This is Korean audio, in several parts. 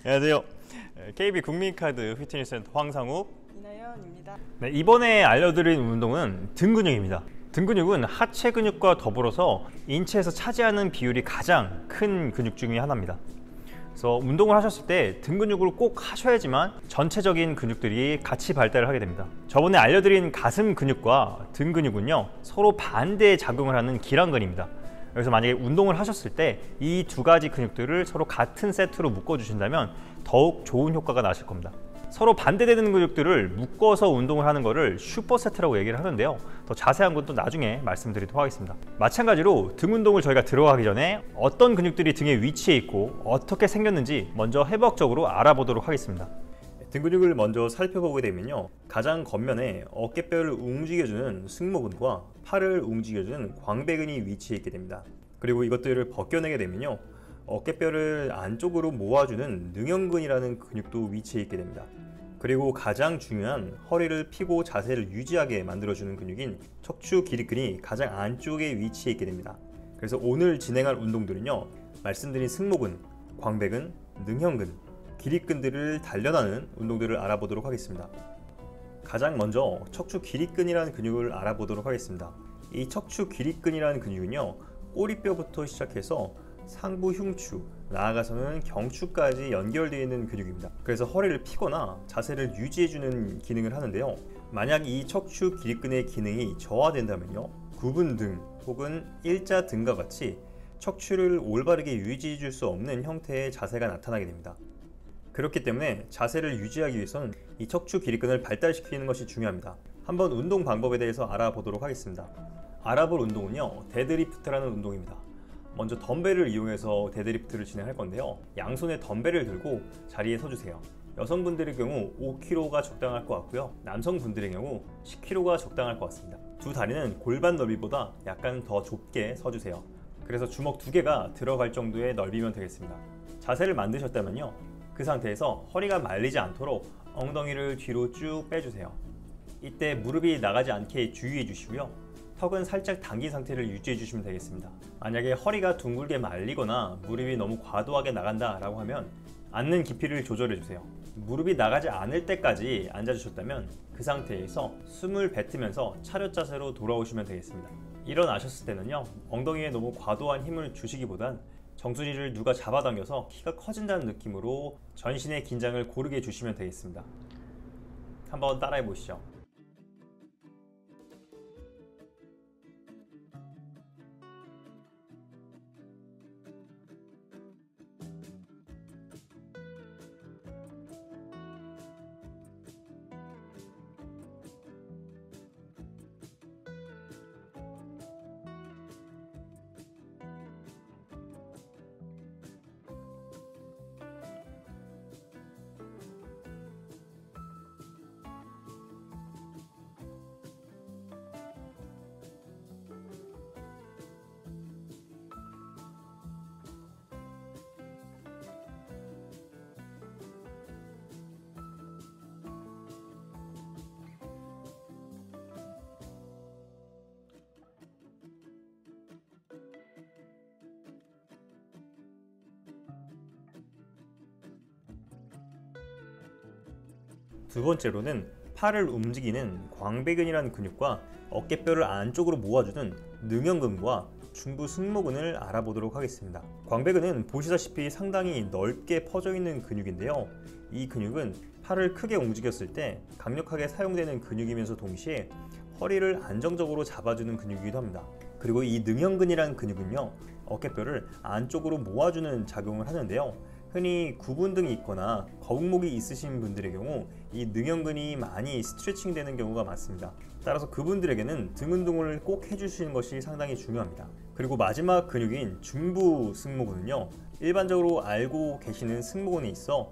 안녕하세요. KB 국민카드 피트니스센터 황상욱 이나연입니다. 네, 이번에 알려드릴 운동은 등 근육입니다. 등 근육은 하체 근육과 더불어서 인체에서 차지하는 비율이 가장 큰 근육 중에 하나입니다. 그래서 운동을 하셨을 때 등 근육을 꼭 하셔야지만 전체적인 근육들이 같이 발달을 하게 됩니다. 저번에 알려드린 가슴 근육과 등 근육은요, 서로 반대의 작용을 하는 기랑근입니다. 그래서 만약에 운동을 하셨을 때 이 두 가지 근육들을 서로 같은 세트로 묶어 주신다면 더욱 좋은 효과가 나실 겁니다. 서로 반대되는 근육들을 묶어서 운동을 하는 것을 슈퍼세트라고 얘기를 하는데요, 더 자세한 건 또 나중에 말씀드리도록 하겠습니다. 마찬가지로 등 운동을 저희가 들어가기 전에 어떤 근육들이 등에 위치해 있고 어떻게 생겼는지 먼저 해부학적으로 알아보도록 하겠습니다. 등 근육을 먼저 살펴보게 되면요, 가장 겉면에 어깨뼈를 움직여주는 승모근과 팔을 움직여주는 광배근이 위치해 있게 됩니다. 그리고 이것들을 벗겨내게 되면요, 어깨뼈를 안쪽으로 모아주는 능형근이라는 근육도 위치해 있게 됩니다. 그리고 가장 중요한 허리를 펴고 자세를 유지하게 만들어주는 근육인 척추 기립근이 가장 안쪽에 위치해 있게 됩니다. 그래서 오늘 진행할 운동들은요, 말씀드린 승모근, 광배근, 능형근, 기립근들을 단련하는 운동들을 알아보도록 하겠습니다. 가장 먼저 척추 기립근이라는 근육을 알아보도록 하겠습니다. 이 척추 기립근이라는 근육은요, 꼬리뼈부터 시작해서 상부 흉추, 나아가서는 경추까지 연결되어 있는 근육입니다. 그래서 허리를 펴거나 자세를 유지해주는 기능을 하는데요, 만약 이 척추 기립근의 기능이 저하된다면요, 굽은 등 혹은 일자 등과 같이 척추를 올바르게 유지해 줄 수 없는 형태의 자세가 나타나게 됩니다. 그렇기 때문에 자세를 유지하기 위해서는 이 척추 기립근을 발달시키는 것이 중요합니다. 한번 운동 방법에 대해서 알아보도록 하겠습니다. 알아볼 운동은요, 데드리프트라는 운동입니다. 먼저 덤벨을 이용해서 데드리프트를 진행할 건데요, 양손에 덤벨을 들고 자리에 서주세요. 여성분들의 경우 5kg가 적당할 것 같고요, 남성분들의 경우 10kg가 적당할 것 같습니다. 두 다리는 골반 넓이보다 약간 더 좁게 서주세요. 그래서 주먹 2개가 들어갈 정도의 넓이면 되겠습니다. 자세를 만드셨다면요, 그 상태에서 허리가 말리지 않도록 엉덩이를 뒤로 쭉 빼주세요. 이때 무릎이 나가지 않게 주의해 주시고요, 턱은 살짝 당긴 상태를 유지해 주시면 되겠습니다. 만약에 허리가 둥글게 말리거나 무릎이 너무 과도하게 나간다 라고 하면 앉는 깊이를 조절해 주세요. 무릎이 나가지 않을 때까지 앉아 주셨다면 그 상태에서 숨을 뱉으면서 차렷 자세로 돌아오시면 되겠습니다. 일어나셨을 때는요, 엉덩이에 너무 과도한 힘을 주시기보단 정수리를 누가 잡아당겨서 키가 커진다는 느낌으로 전신의 긴장을 고르게 주시면 되겠습니다. 한번 따라해 보시죠. 두 번째로는 팔을 움직이는 광배근이라는 근육과 어깨뼈를 안쪽으로 모아주는 능형근과 중부 승모근을 알아보도록 하겠습니다. 광배근은 보시다시피 상당히 넓게 퍼져 있는 근육인데요, 이 근육은 팔을 크게 움직였을 때 강력하게 사용되는 근육이면서 동시에 허리를 안정적으로 잡아주는 근육이기도 합니다. 그리고 이 능형근이라는 근육은요, 어깨뼈를 안쪽으로 모아주는 작용을 하는데요, 흔히 구분 등이 있거나 거북목이 있으신 분들의 경우 이 능형근이 많이 스트레칭 되는 경우가 많습니다. 따라서 그분들에게는 등 운동을 꼭 해주시는 것이 상당히 중요합니다. 그리고 마지막 근육인 중부 승모근은요, 일반적으로 알고 계시는 승모근이 있어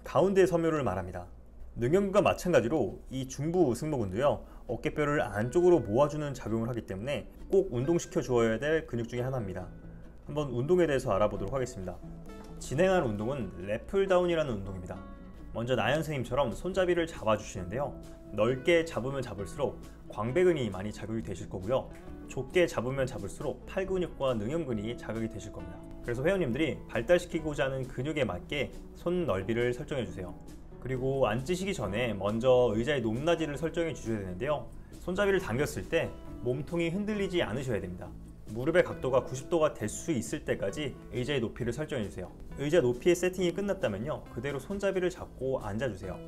가운데 섬유를 말합니다. 능형근과 마찬가지로 이 중부 승모근도요, 어깨뼈를 안쪽으로 모아주는 작용을 하기 때문에 꼭 운동시켜 주어야 될 근육 중에 하나입니다. 한번 운동에 대해서 알아보도록 하겠습니다. 진행할 운동은 랩풀다운이라는 운동입니다. 먼저 나연 선생님처럼 손잡이를 잡아주시는데요, 넓게 잡으면 잡을수록 광배근이 많이 자극이 되실 거고요, 좁게 잡으면 잡을수록 팔 근육과 능형근이 자극이 되실 겁니다. 그래서 회원님들이 발달시키고자 하는 근육에 맞게 손 넓이를 설정해 주세요. 그리고 앉으시기 전에 먼저 의자의 높낮이를 설정해 주셔야 되는데요. 손잡이를 당겼을 때 몸통이 흔들리지 않으셔야 됩니다. 무릎의 각도가 90도가 될 수 있을 때까지 의자의 높이를 설정해 주세요. 의자 높이의 세팅이 끝났다면요, 그대로 손잡이를 잡고 앉아주세요.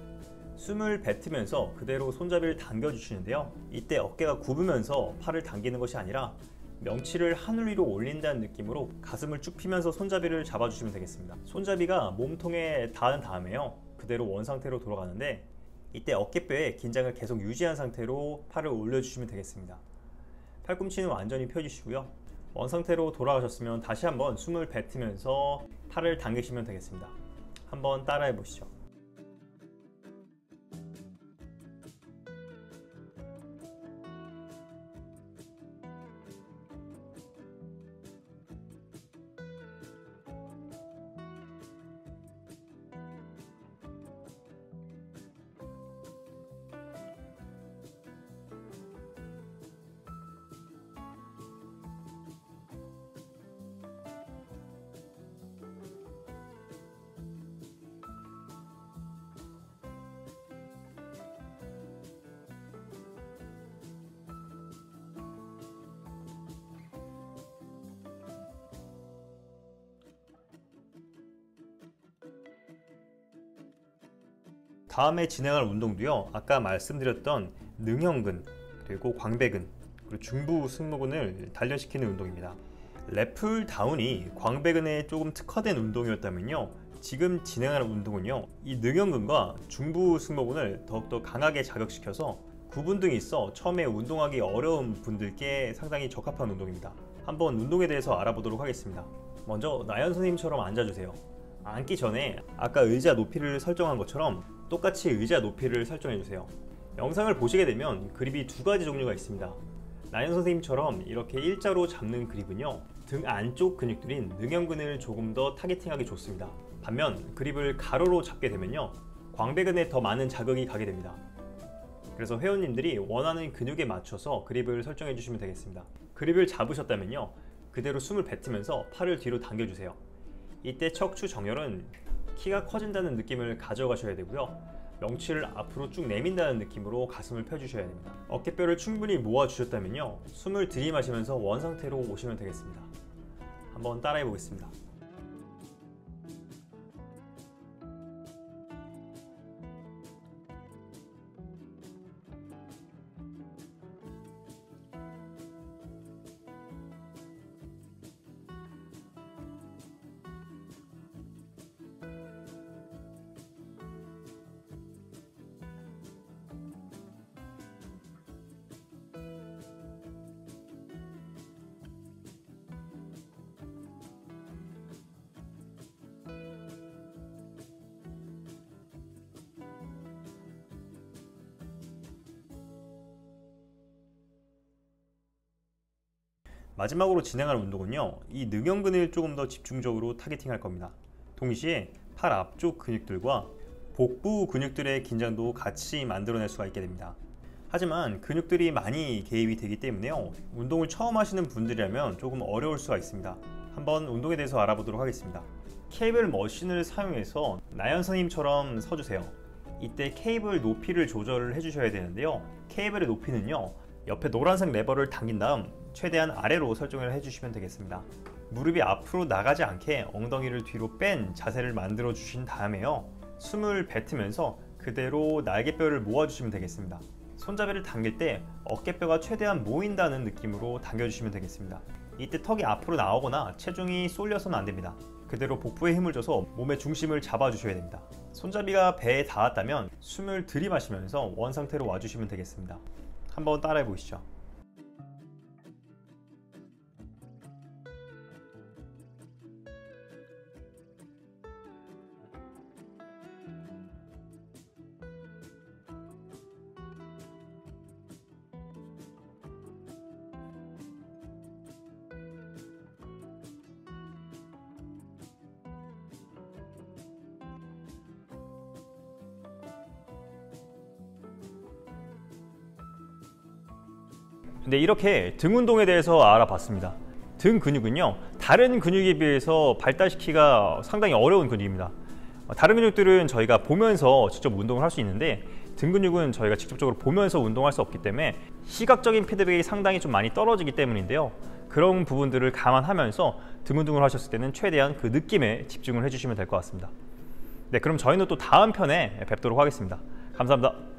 숨을 뱉으면서 그대로 손잡이를 당겨 주시는데요, 이때 어깨가 굽으면서 팔을 당기는 것이 아니라 명치를 하늘 위로 올린다는 느낌으로 가슴을 쭉 펴면서 손잡이를 잡아주시면 되겠습니다. 손잡이가 몸통에 닿은 다음에요, 그대로 원상태로 돌아가는데, 이때 어깨뼈에 긴장을 계속 유지한 상태로 팔을 올려주시면 되겠습니다. 팔꿈치는 완전히 펴주시고요. 원상태로 돌아가셨으면 다시 한번 숨을 뱉으면서 팔을 당기시면 되겠습니다. 한번 따라해 보시죠. 다음에 진행할 운동도요, 아까 말씀드렸던 능형근, 그리고 광배근, 그리고 중부 승모근을 단련시키는 운동입니다. 랩풀 다운이 광배근에 조금 특화된 운동이었다면요, 지금 진행하는 운동은요, 이 능형근과 중부 승모근을 더욱더 강하게 자극시켜서 구분 등이 있어 처음에 운동하기 어려운 분들께 상당히 적합한 운동입니다. 한번 운동에 대해서 알아보도록 하겠습니다. 먼저 나연 선생님처럼 앉아주세요. 앉기 전에 아까 의자 높이를 설정한 것처럼 똑같이 의자 높이를 설정해 주세요. 영상을 보시게 되면 그립이 두 가지 종류가 있습니다. 나연 선생님처럼 이렇게 일자로 잡는 그립은요, 등 안쪽 근육들인 능형근을 조금 더 타겟팅하기 좋습니다. 반면 그립을 가로로 잡게 되면요, 광배근에 더 많은 자극이 가게 됩니다. 그래서 회원님들이 원하는 근육에 맞춰서 그립을 설정해 주시면 되겠습니다. 그립을 잡으셨다면요, 그대로 숨을 뱉으면서 팔을 뒤로 당겨주세요. 이때 척추 정렬은 키가 커진다는 느낌을 가져가셔야 되고요, 명치를 앞으로 쭉 내민다는 느낌으로 가슴을 펴주셔야 됩니다. 어깨뼈를 충분히 모아주셨다면요, 숨을 들이마시면서 원상태로 오시면 되겠습니다. 한번 따라해 보겠습니다. 마지막으로 진행할 운동은요, 이 능형근을 조금 더 집중적으로 타겟팅할 겁니다. 동시에 팔 앞쪽 근육들과 복부 근육들의 긴장도 같이 만들어낼 수가 있게 됩니다. 하지만 근육들이 많이 개입이 되기 때문에요, 운동을 처음 하시는 분들이라면 조금 어려울 수가 있습니다. 한번 운동에 대해서 알아보도록 하겠습니다. 케이블 머신을 사용해서 나연 선생님처럼 서주세요. 이때 케이블 높이를 조절을 해주셔야 되는데요, 케이블의 높이는요, 옆에 노란색 레버를 당긴 다음 최대한 아래로 설정을 해주시면 되겠습니다. 무릎이 앞으로 나가지 않게 엉덩이를 뒤로 뺀 자세를 만들어 주신 다음에요, 숨을 뱉으면서 그대로 날개뼈를 모아주시면 되겠습니다. 손잡이를 당길 때 어깨뼈가 최대한 모인다는 느낌으로 당겨주시면 되겠습니다. 이때 턱이 앞으로 나오거나 체중이 쏠려서는 안됩니다. 그대로 복부에 힘을 줘서 몸의 중심을 잡아주셔야 됩니다. 손잡이가 배에 닿았다면 숨을 들이마시면서 원상태로 와주시면 되겠습니다. 한번 따라해 보시죠. 네, 이렇게 등 운동에 대해서 알아봤습니다. 등 근육은요, 다른 근육에 비해서 발달시키기가 상당히 어려운 근육입니다. 다른 근육들은 저희가 보면서 직접 운동을 할 수 있는데 등 근육은 저희가 직접적으로 보면서 운동할 수 없기 때문에 시각적인 피드백이 상당히 좀 많이 떨어지기 때문인데요. 그런 부분들을 감안하면서 등 운동을 하셨을 때는 최대한 그 느낌에 집중을 해주시면 될 것 같습니다. 네, 그럼 저희는 또 다음 편에 뵙도록 하겠습니다. 감사합니다.